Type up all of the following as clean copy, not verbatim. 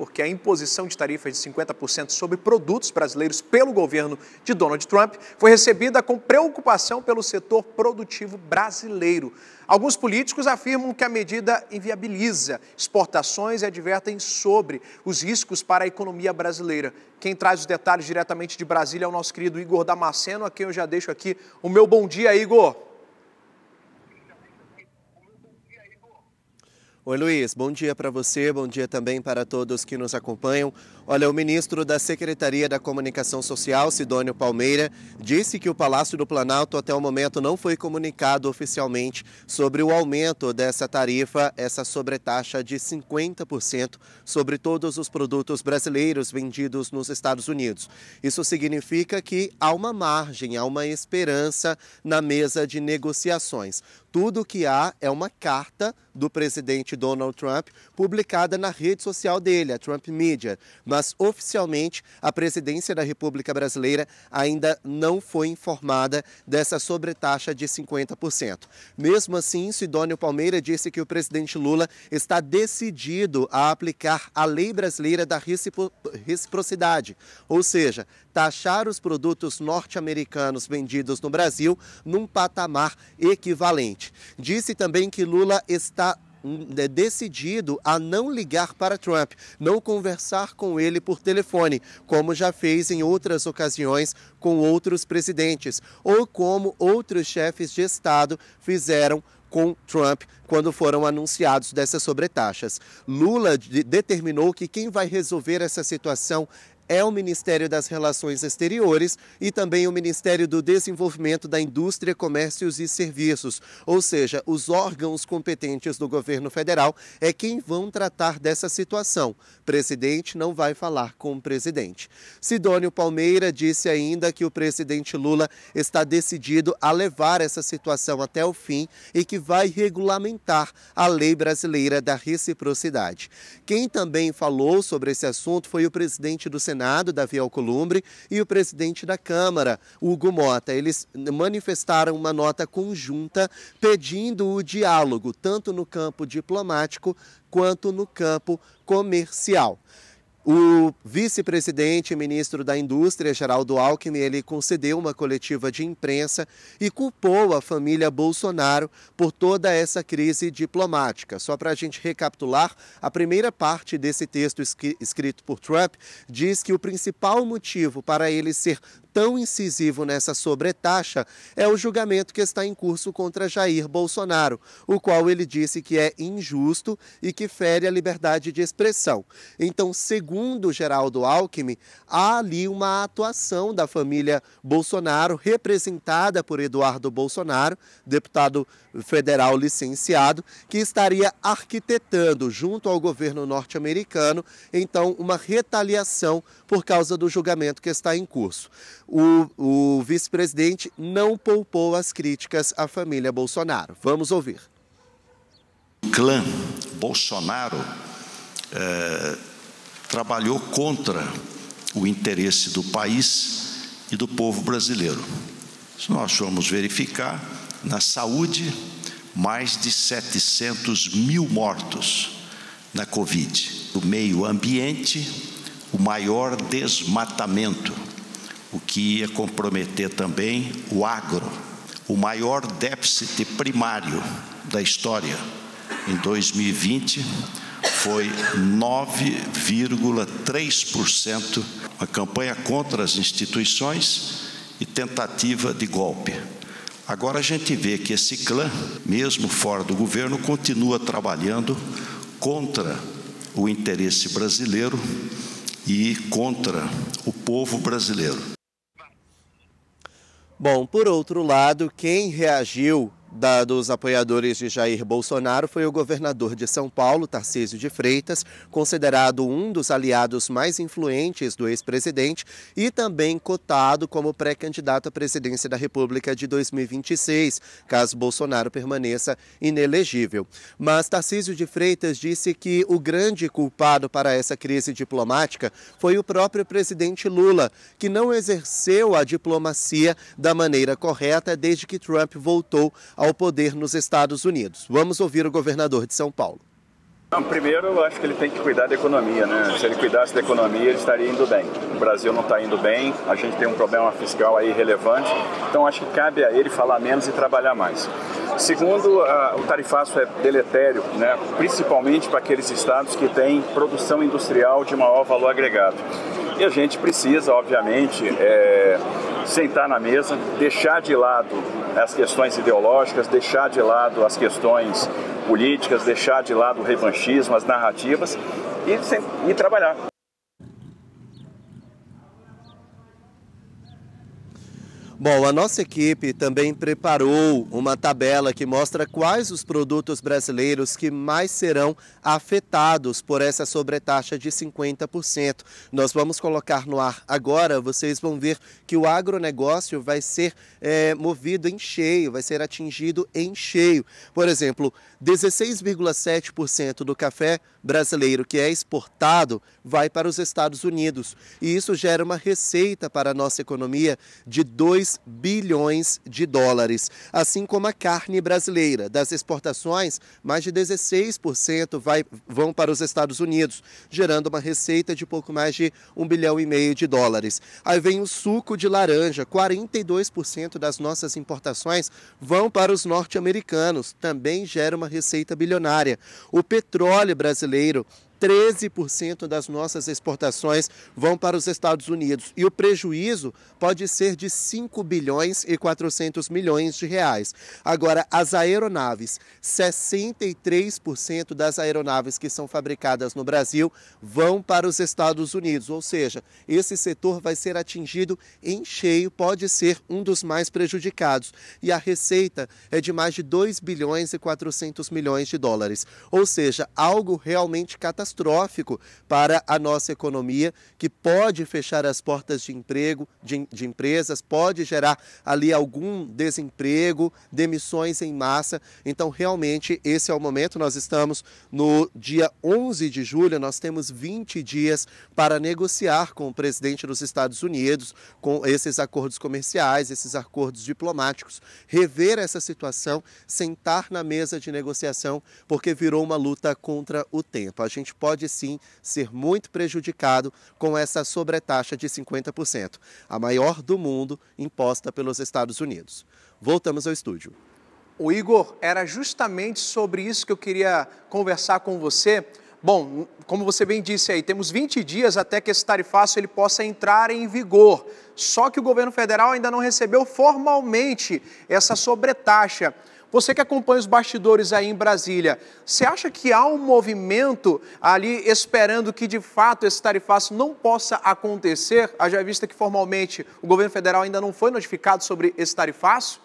porque a imposição de tarifas de 50% sobre produtos brasileiros pelo governo de Donald Trump foi recebida com preocupação pelo setor produtivo brasileiro. Alguns políticos afirmam que a medida inviabiliza exportações e advertem sobre os riscos para a economia brasileira. Quem traz os detalhes diretamente de Brasília é o nosso querido Igor Damasceno, a quem eu já deixo aqui o meu bom dia, Igor. Oi, Luiz, bom dia para você, bom dia também para todos que nos acompanham. Olha, o ministro da Secretaria da Comunicação Social, Sidônio Palmeira, disse que o Palácio do Planalto até o momento não foi comunicado oficialmente sobre o aumento dessa tarifa, essa sobretaxa de 50% sobre todos os produtos brasileiros vendidos nos Estados Unidos. Isso significa que há uma margem, há uma esperança na mesa de negociações. Tudo o que há é uma carta do presidente Donald Trump, publicada na rede social dele, a Trump Media. Mas, oficialmente, a presidência da República Brasileira ainda não foi informada dessa sobretaxa de 50%. Mesmo assim, Sidônio Palmeira disse que o presidente Lula está decidido a aplicar a lei brasileira da reciprocidade, ou seja, taxar os produtos norte-americanos vendidos no Brasil num patamar equivalente. Disse também que Lula está decidido a não ligar para Trump, não conversar com ele por telefone, como já fez em outras ocasiões com outros presidentes, ou como outros chefes de Estado fizeram com Trump quando foram anunciados dessas sobretaxas. Lula determinou que quem vai resolver essa situação é o Ministério das Relações Exteriores e também o Ministério do Desenvolvimento da Indústria, Comércios e Serviços, ou seja, os órgãos competentes do governo federal é quem vão tratar dessa situação. O presidente não vai falar com o presidente. Sidônio Palmeira disse ainda que o presidente Lula está decidido a levar essa situação até o fim e que vai regulamentar a lei brasileira da reciprocidade. Quem também falou sobre esse assunto foi o presidente do Senado, Davi Alcolumbre, e o presidente da Câmara, Hugo Mota. Eles manifestaram uma nota conjunta pedindo o diálogo, tanto no campo diplomático quanto no campo comercial. O vice-presidente e ministro da Indústria, Geraldo Alckmin, ele concedeu uma coletiva de imprensa e culpou a família Bolsonaro por toda essa crise diplomática. Só para a gente recapitular, a primeira parte desse texto escrito por Trump diz que o principal motivo para ele ser tão incisivo nessa sobretaxa é o julgamento que está em curso contra Jair Bolsonaro, o qual ele disse que é injusto e que fere a liberdade de expressão. Então, segundo Geraldo Alckmin, há ali uma atuação da família Bolsonaro, representada por Eduardo Bolsonaro, deputado federal licenciado, que estaria arquitetando, junto ao governo norte-americano, então, uma retaliação por causa do julgamento que está em curso. O vice-presidente não poupou as críticas à família Bolsonaro. Vamos ouvir. O clã Bolsonaro trabalhou contra o interesse do país e do povo brasileiro. Se nós formos verificar, na saúde, mais de 700 mil mortos na Covid. No meio ambiente, o maior desmatamento, o que ia comprometer também o agro. O maior déficit primário da história em 2020 foi 9,3%, uma campanha contra as instituições e tentativa de golpe. Agora a gente vê que esse clã, mesmo fora do governo, continua trabalhando contra o interesse brasileiro e contra o povo brasileiro. Bom, por outro lado, quem reagiu dos apoiadores de Jair Bolsonaro foi o governador de São Paulo, Tarcísio de Freitas, considerado um dos aliados mais influentes do ex-presidente e também cotado como pré-candidato à presidência da República de 2026, caso Bolsonaro permaneça inelegível. Mas Tarcísio de Freitas disse que o grande culpado para essa crise diplomática foi o próprio presidente Lula, que não exerceu a diplomacia da maneira correta desde que Trump voltou ao poder nos Estados Unidos. Vamos ouvir o governador de São Paulo. Primeiro, eu acho que ele tem que cuidar da economia, né? Se ele cuidasse da economia, ele estaria indo bem. O Brasil não está indo bem, a gente tem um problema fiscal aí relevante, então acho que cabe a ele falar menos e trabalhar mais. Segundo, o tarifaço é deletério, né? Principalmente para aqueles estados que têm produção industrial de maior valor agregado. E a gente precisa, obviamente, sentar na mesa, deixar de lado as questões ideológicas, deixar de lado as questões políticas, deixar de lado o revanchismo, as narrativas e trabalhar. Bom, a nossa equipe também preparou uma tabela que mostra quais os produtos brasileiros que mais serão afetados por essa sobretaxa de 50%. Nós vamos colocar no ar agora, vocês vão ver que o agronegócio vai ser movido em cheio, vai ser atingido em cheio. Por exemplo, 16,7% do café brasileiro que é exportado vai para os Estados Unidos. E isso gera uma receita para a nossa economia de 2 bilhões de dólares. Assim como a carne brasileira. Das exportações, mais de 16% vão para os Estados Unidos, gerando uma receita de pouco mais de 1,5 bilhão de dólares. Aí vem o suco de laranja. 42% das nossas importações vão para os norte-americanos. Também gera uma receita bilionária. O petróleo brasileiro, 13% das nossas exportações vão para os Estados Unidos e o prejuízo pode ser de 5 bilhões e 400 milhões de reais. Agora, as aeronaves, 63% das aeronaves que são fabricadas no Brasil vão para os Estados Unidos, ou seja, esse setor vai ser atingido em cheio, pode ser um dos mais prejudicados. E a receita é de mais de 2 bilhões e 400 milhões de dólares, ou seja, algo realmente catastrófico para a nossa economia, que pode fechar as portas de emprego, de empresas, pode gerar ali algum desemprego, demissões em massa. Então, realmente, esse é o momento. Nós estamos no dia 11 de julho, nós temos 20 dias para negociar com o presidente dos Estados Unidos, com esses acordos comerciais, esses acordos diplomáticos, rever essa situação, sentar na mesa de negociação, porque virou uma luta contra o tempo. A gente pode sim ser muito prejudicado com essa sobretaxa de 50%, a maior do mundo imposta pelos Estados Unidos. Voltamos ao estúdio. O Igor, era justamente sobre isso que eu queria conversar com você. Bom, como você bem disse aí, temos 20 dias até que esse tarifaço ele possa entrar em vigor. Só que o governo federal ainda não recebeu formalmente essa sobretaxa. Você que acompanha os bastidores aí em Brasília, você acha que há um movimento ali esperando que de fato esse tarifaço não possa acontecer, haja vista que formalmente o governo federal ainda não foi notificado sobre esse tarifaço?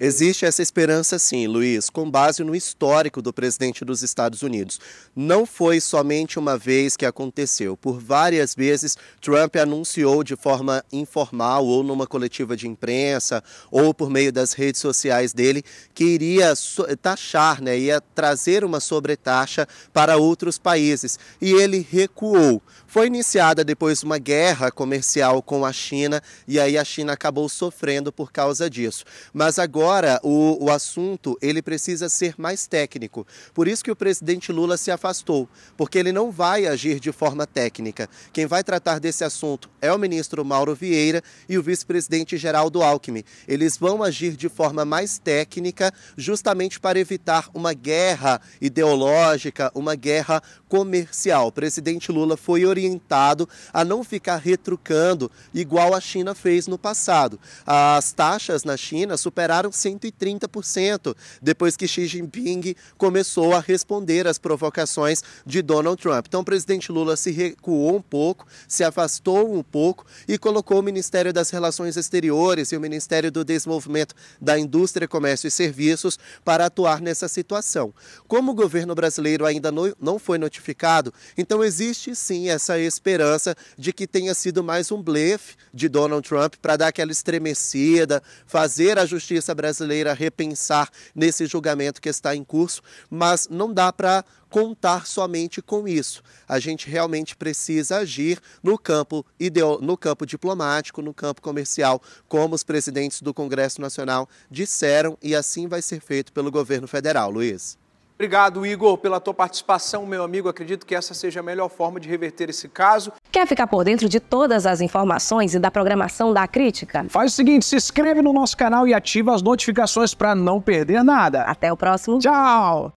Existe essa esperança sim, Luiz, com base no histórico do presidente dos Estados Unidos. Não foi somente uma vez que aconteceu. Por várias vezes, Trump anunciou de forma informal ou numa coletiva de imprensa ou por meio das redes sociais dele que iria taxar, ia trazer uma sobretaxa para outros países. E ele recuou. Foi iniciada depois uma guerra comercial com a China e aí a China acabou sofrendo por causa disso. Mas agora o assunto ele precisa ser mais técnico. Por isso que o presidente Lula se afastou, porque ele não vai agir de forma técnica. Quem vai tratar desse assunto é o ministro Mauro Vieira e o vice-presidente Geraldo Alckmin. Eles vão agir de forma mais técnica justamente para evitar uma guerra ideológica, uma guerra comercial. O presidente Lula foi orientado a não ficar retrucando igual a China fez no passado. As taxas na China superaram 130% depois que Xi Jinping começou a responder às provocações de Donald Trump. Então o presidente Lula se recuou um pouco, se afastou um pouco e colocou o Ministério das Relações Exteriores e o Ministério do Desenvolvimento da Indústria, Comércio e Serviços para atuar nessa situação. Como o governo brasileiro ainda não foi notificado, então existe sim essa esperança de que tenha sido mais um blefe de Donald Trump para dar aquela estremecida, fazer a justiça brasileira brasileira repensar nesse julgamento que está em curso, mas não dá para contar somente com isso. A gente realmente precisa agir no campo diplomático, no campo comercial, como os presidentes do Congresso Nacional disseram, e assim vai ser feito pelo governo federal. Luiz. Obrigado, Igor, pela tua participação, meu amigo. Acredito que essa seja a melhor forma de reverter esse caso. Quer ficar por dentro de todas as informações e da programação da Crítica? Faz o seguinte, se inscreve no nosso canal e ativa as notificações para não perder nada. Até o próximo. Tchau!